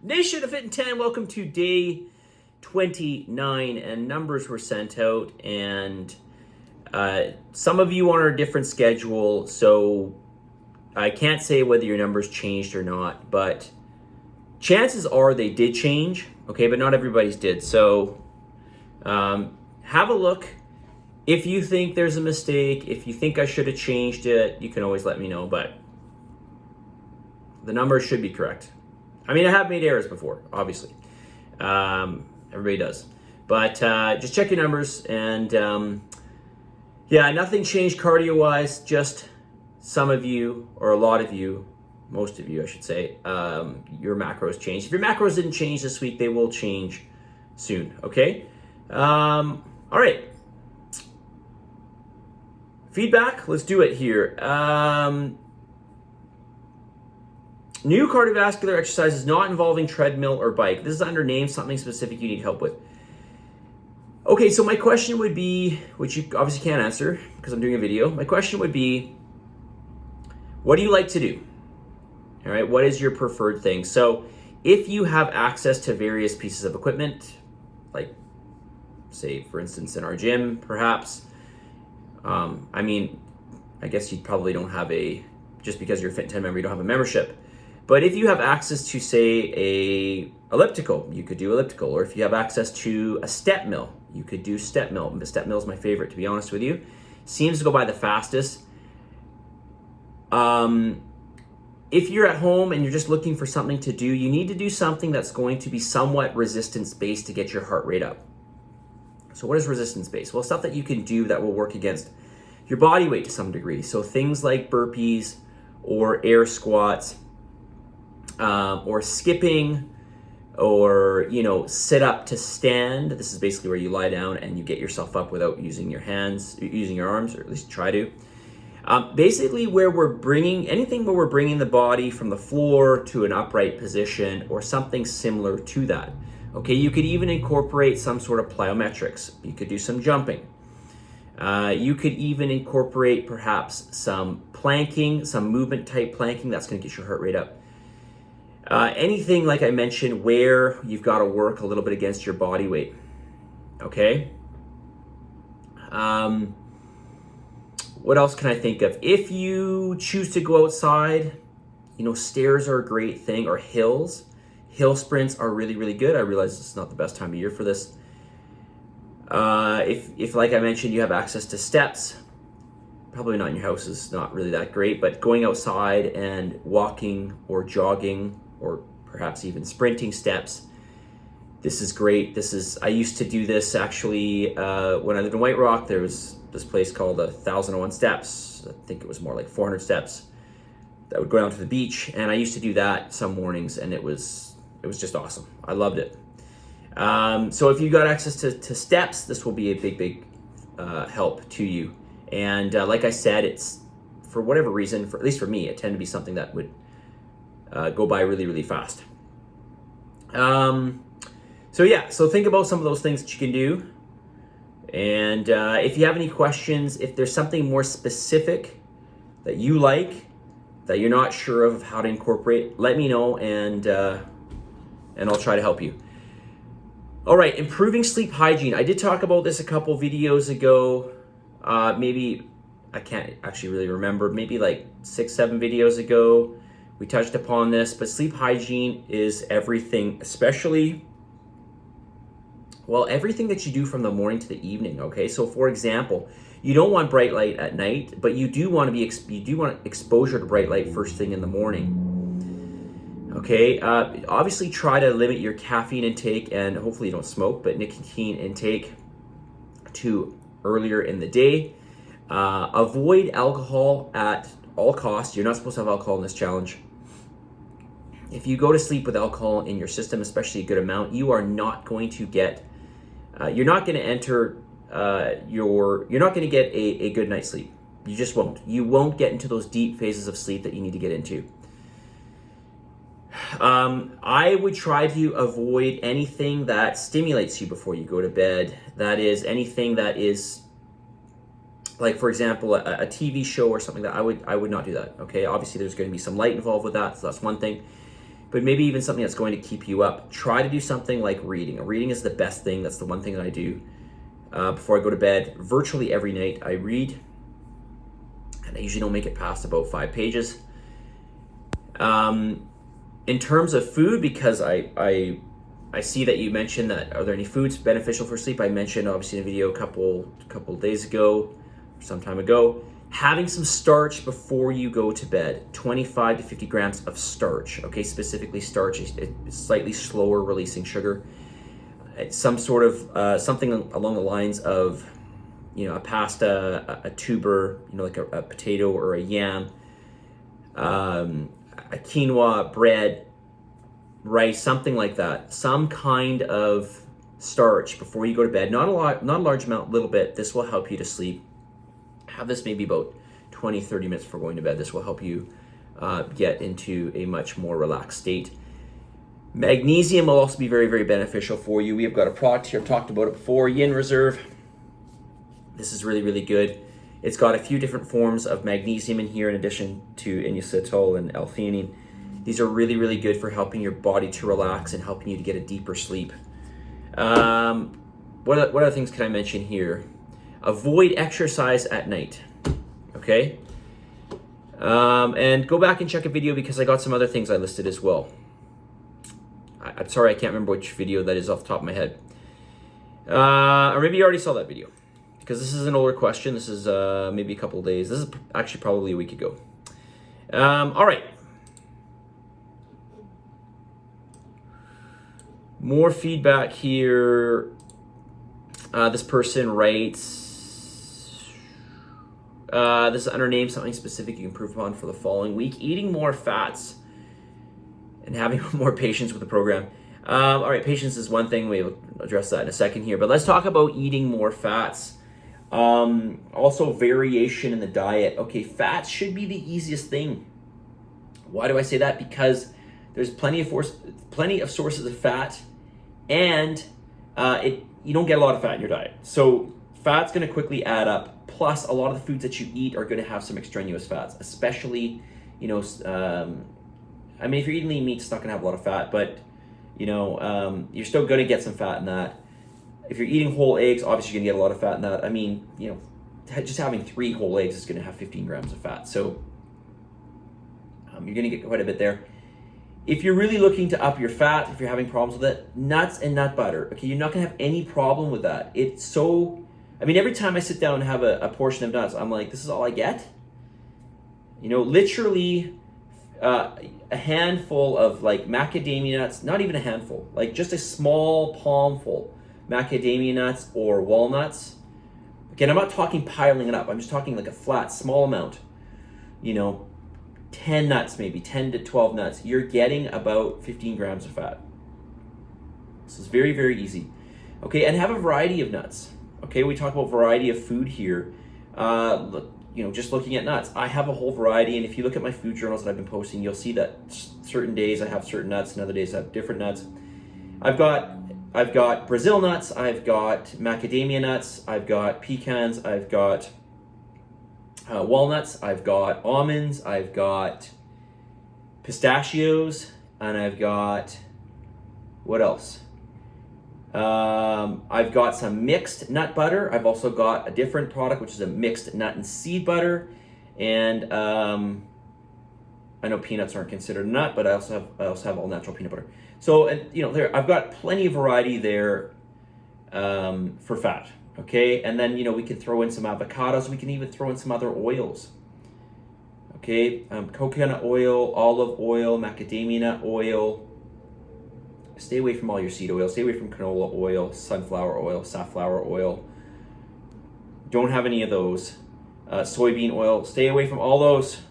Nation of Fit in 10, welcome to day 29, and numbers were sent out, and some of you are on a different schedule, so I can't say whether your numbers changed or not, but chances are they did change, okay, but not everybody's did. So have a look. If you think there's a mistake, if you think I should have changed it, you can always let me know, but the numbers should be correct. I mean, I have made errors before, obviously. Everybody does. But just check your numbers, and yeah, nothing changed cardio-wise, just some of you, or a lot of you, most of you, I should say, your macros changed. If your macros didn't change this week, they will change soon, okay? All right. Feedback, let's do it here. New cardiovascular exercises not involving treadmill or bike. This is under name something specific you need help with. Okay, so my question would be, which you obviously can't answer because I'm doing a video. My question would be, what do you like to do? All right, what is your preferred thing? So if you have access to various pieces of equipment, like say, for instance, in our gym, perhaps, I mean, I guess you probably don't have just because you're a Fit 10 member, you don't have a membership. But if you have access to, say, a elliptical, you could do elliptical. Or if you have access to a step mill, you could do step mill. The step mill is my favorite, to be honest with you. Seems to go by the fastest. If you're at home and you're just looking for something to do, you need to do something that's going to be somewhat resistance-based to get your heart rate up. So what is resistance-based? Well, stuff that you can do that will work against your body weight to some degree. So things like burpees or air squats, or skipping, or, sit up to stand. This is basically where you lie down and you get yourself up without using your hands, using your arms, or at least try to. Basically where we're bringing the body from the floor to an upright position or something similar to that. Okay, you could even incorporate some sort of plyometrics. You could do some jumping. You could even incorporate perhaps some planking, some movement type planking. That's going to get your heart rate up. Anything, like I mentioned, where you've got to work a little bit against your body weight. Okay? What else can I think of? If you choose to go outside, stairs are a great thing, or hills. Hill sprints are really, really good. I realize it's not the best time of year for this. If like I mentioned, you have access to steps, probably not in your house is not really that great, but going outside and walking or jogging or perhaps even sprinting steps, this is great. I used to do this actually when I lived in White Rock. There was this place called 1,001 Steps. I think it was more like 400 steps that would go down to the beach, and I used to do that some mornings, and it was just awesome. I loved it. So if you got access to steps, this will be a big help to you. And like I said, it's, for whatever reason, at least for me, it tended to be something that would go by really, really fast. So think about some of those things that you can do. And if you have any questions, if there's something more specific that you like, that you're not sure of how to incorporate, let me know, and I'll try to help you. All right, improving sleep hygiene. I did talk about this a couple videos ago. Maybe, I can't actually really remember, maybe like 6-7 videos ago, we touched upon this, but sleep hygiene is everything, especially, well, everything that you do from the morning to the evening, okay? So for example, you don't want bright light at night, but you do want exposure to bright light first thing in the morning. Okay, obviously try to limit your caffeine intake, and hopefully you don't smoke, but nicotine intake to earlier in the day. Avoid alcohol at all costs. You're not supposed to have alcohol in this challenge. If you go to sleep with alcohol in your system, especially a good amount, you are not going to get, you're not going to enter you're not going to get a good night's sleep. You just won't. You won't get into those deep phases of sleep that you need to get into. I would try to avoid anything that stimulates you before you go to bed. That is anything that is, like, for example, a TV show or something. That I would not do that. Okay, obviously there's going to be some light involved with that, so that's one thing. but maybe even something that's going to keep you up. Try to do something like reading. Reading is the best thing. That's the one thing that I do before I go to bed. Virtually every night I read, and I usually don't make it past about 5 pages. In terms of food, because I see that you mentioned that, are there any foods beneficial for sleep? I mentioned obviously in a video a couple days ago, or some time ago, having some starch before you go to bed. 25 to 50 grams of starch, okay? Specifically starch is slightly slower releasing sugar. It's some sort of, something along the lines of, you know, a pasta, a tuber, you know, like a potato or a yam, a quinoa, bread, rice, something like that. Some kind of starch before you go to bed. Not a large amount, little bit. This will help you to sleep. Have this maybe about 20, 30 minutes before going to bed. This will help you get into a much more relaxed state. Magnesium will also be very, very beneficial for you. We have got a product here, I've talked about it before, Yin Reserve. This is really, really good. It's got a few different forms of magnesium in here in addition to inositol and L-theanine. These are really, really good for helping your body to relax and helping you to get a deeper sleep. What other things can I mention here? Avoid exercise at night, okay? And go back and check a video because I got some other things I listed as well. I'm sorry, I can't remember which video that is off the top of my head. Or maybe you already saw that video, because this is an older question. This is maybe a couple of days. This is actually probably a week ago. All right. More feedback here. This person writes, this is under name, something specific you can improve upon for the following week. Eating more fats and having more patience with the program. All right, patience is one thing. We'll address that in a second here. But let's talk about eating more fats. Also, variation in the diet. Okay, fats should be the easiest thing. Why do I say that? Because there's plenty of sources of fat, and you don't get a lot of fat in your diet. So fat's going to quickly add up. Plus, a lot of the foods that you eat are going to have some extraneous fats, especially, you know, I mean, if you're eating lean meat, it's not going to have a lot of fat, but, you know, you're still going to get some fat in that. If you're eating whole eggs, obviously you're going to get a lot of fat in that. I mean, you know, just having 3 whole eggs is going to have 15 grams of fat. So you're going to get quite a bit there. If you're really looking to up your fat, if you're having problems with it, nuts and nut butter. Okay, you're not going to have any problem with that. It's so, I mean, every time I sit down and have a portion of nuts, I'm like, this is all I get? You know, literally a handful of like macadamia nuts, not even a handful, like just a small palmful macadamia nuts or walnuts. Again, I'm not talking piling it up. I'm just talking like a flat, small amount. You know, 10 nuts, maybe 10 to 12 nuts. You're getting about 15 grams of fat. This is very, very easy. Okay, and have a variety of nuts. Okay, we talk about variety of food here. You know, just looking at nuts, I have a whole variety, and if you look at my food journals that I've been posting, you'll see that certain days I have certain nuts, and other days I have different nuts. I've got Brazil nuts, I've got macadamia nuts, I've got pecans, I've got walnuts, I've got almonds, I've got pistachios, and I've got, what else? I've got some mixed nut butter. I've also got a different product, which is a mixed nut and seed butter. And I know peanuts aren't considered a nut, but I also have all natural peanut butter. So, and you know, I've got plenty of variety there for fat. Okay, and then, you know, we can throw in some avocados. We can even throw in some other oils. Okay, coconut oil, olive oil, macadamia nut oil. Stay away from all your seed oil. Stay away from canola oil, sunflower oil, safflower oil. Don't have any of those. Soybean oil. Stay away from all those.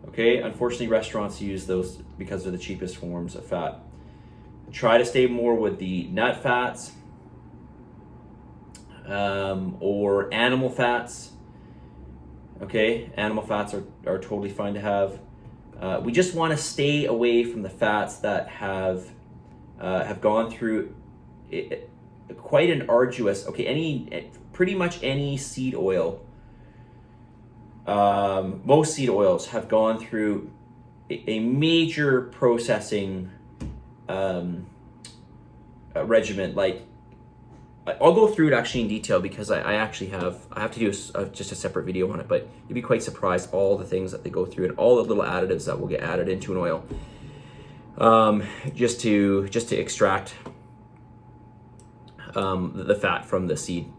Okay, unfortunately, restaurants use those because they're the cheapest forms of fat. Try to stay more with the nut fats or animal fats. Okay, animal fats are totally fine to have. We just want to stay away from the fats that have gone through quite an arduous, pretty much any seed oil. Most seed oils have gone through a major processing regimen. Like, I'll go through it actually in detail because I have to do just a separate video on it, but you'd be quite surprised all the things that they go through and all the little additives that will get added into an oil, just to extract the fat from the seed.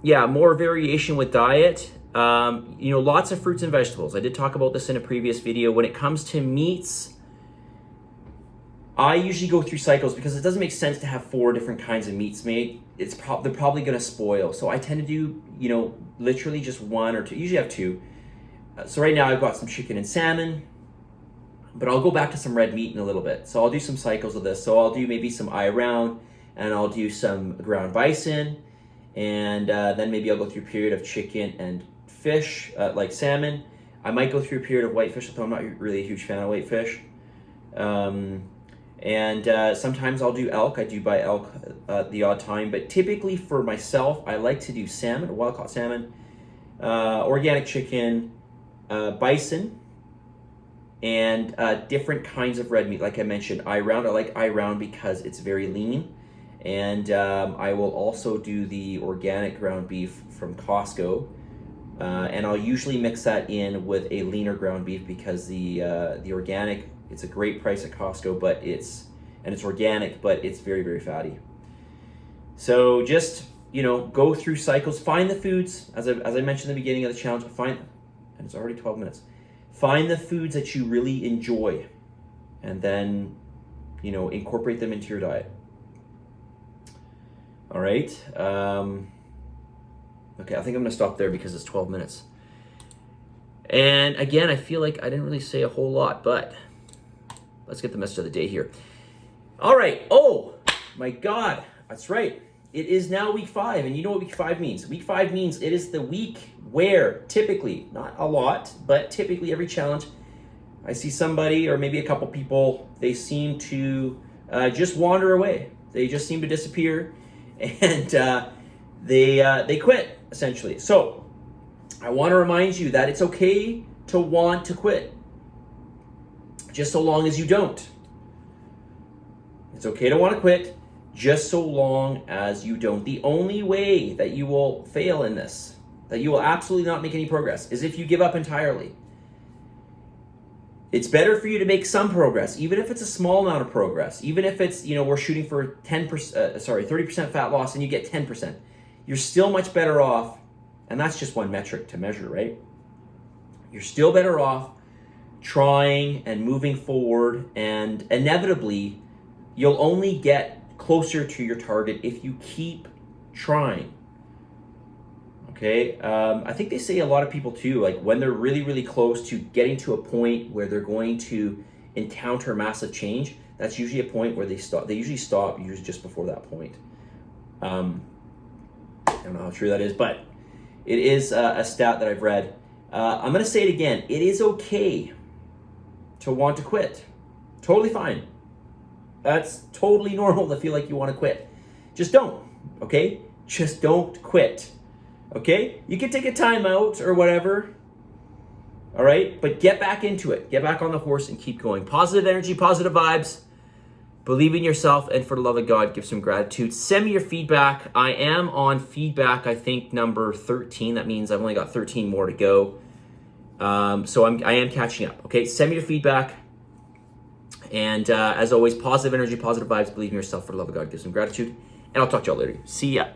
Yeah, more variation with diet. Lots of fruits and vegetables. I did talk about this in a previous video. When it comes to meats, I usually go through cycles because it doesn't make sense to have 4 different kinds of meats made. They're probably going to spoil. So I tend to do, literally just 1 or 2. Usually I have 2. So right now I've got some chicken and salmon, but I'll go back to some red meat in a little bit. So I'll do some cycles of this. So I'll do maybe some eye round, and I'll do some ground bison, and then maybe I'll go through a period of chicken and fish, like salmon. I might go through a period of whitefish, although I'm not really a huge fan of whitefish. And sometimes I'll do elk. I do buy elk the odd time, but typically for myself, I like to do salmon, wild-caught salmon, organic chicken, bison, and different kinds of red meat. Like I mentioned, eye round. I like eye round because it's very lean. And I will also do the organic ground beef from Costco. And I'll usually mix that in with a leaner ground beef because the organic, it's a great price at Costco, but it's organic, but it's very, very fatty. So just, go through cycles, find the foods, as I mentioned in the beginning of the challenge, and it's already 12 minutes. Find the foods that you really enjoy, and then, incorporate them into your diet. All right. Okay, I think I'm gonna stop there because it's 12 minutes. And again, I feel like I didn't really say a whole lot, but let's get the message of the day here. All right. Oh my God, that's right. It is now week 5, and you know what week 5 means. Week 5 means it is the week where typically, not a lot, but typically every challenge, I see somebody or maybe a couple people, they seem to just wander away. They just seem to disappear, and they quit, essentially. So I want to remind you that it's okay to want to quit, just so long as you don't. It's okay to want to quit, just so long as you don't. The only way that you will fail in this, that you will absolutely not make any progress, is if you give up entirely. It's better for you to make some progress, even if it's a small amount of progress, even if it's, we're shooting for 30% fat loss and you get 10%. You're still much better off, and that's just one metric to measure, right? You're still better off trying and moving forward, and inevitably, you'll only get closer to your target if you keep trying. Okay, I think they say a lot of people too, like when they're really, really close to getting to a point where they're going to encounter massive change, that's usually a point where they stop. They usually stop just before that point. I don't know how true that is, but it is a stat that I've read. I'm going to say it again. It is okay to want to quit. Totally fine. That's totally normal to feel like you want to quit. Just don't, okay? Just don't quit. Okay? You can take a timeout or whatever. All right? But get back into it. Get back on the horse and keep going. Positive energy, positive vibes. Believe in yourself, and for the love of God, give some gratitude. Send me your feedback. I am on feedback, I think, number 13. That means I've only got 13 more to go. So I am catching up. Okay? Send me your feedback. And as always, positive energy, positive vibes. Believe in yourself, for the love of God, give some gratitude. And I'll talk to y'all later. See ya.